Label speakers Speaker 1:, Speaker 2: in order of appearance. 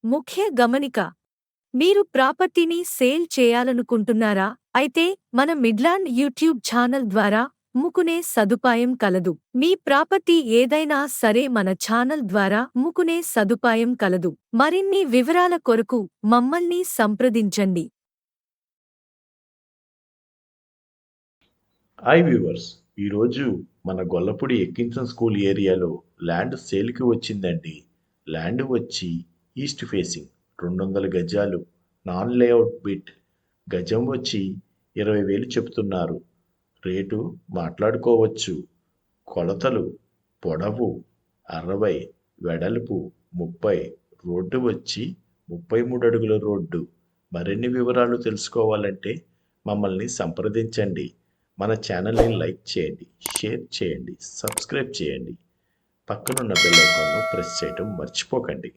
Speaker 1: ముఖ్య గమనిక: మీరు ప్రాపర్టీని సేల్ చేయాలనుకుంటున్నారా? అయితే మన మిడ్లాండ్ యూట్యూబ్ ఛానల్ ద్వారా అమ్ముకునే సదుపాయం కలదు. మీ ప్రాపర్టీ ఏదైనా సరే మన ఛానల్ ద్వారా అమ్ముకునే సదుపాయం కలదు. మరిన్ని వివరాల కొరకు మమ్మల్ని సంప్రదించండి.
Speaker 2: హాయ్ వ్యూవర్స్, ఈరోజు మన గొల్లపూడి ఎక్కించన్ స్కూల్ ఏరియాలో ల్యాండ్ సేల్కి వచ్చిందండి. ల్యాండ్ వచ్చి ఈస్ట్ ఫేసింగ్ 200 గజాలు, నాన్ లేఅవుట్ బిట్. గజం వచ్చి 20,000 చెప్తున్నారు. రేటు మాట్లాడుకోవచ్చు. కొలతలు: పొడవు 60, వెడల్పు 30, రోడ్డు వచ్చి 33 అడుగుల రోడ్డు. మరిన్ని వివరాలు తెలుసుకోవాలంటే మమ్మల్ని సంప్రదించండి. మన ఛానల్ని లైక్ చేయండి, షేర్ చేయండి, సబ్స్క్రైబ్ చేయండి. పక్కనున్న బెల్ ఐకాన్ను ప్రెస్ చేయడం మర్చిపోకండి.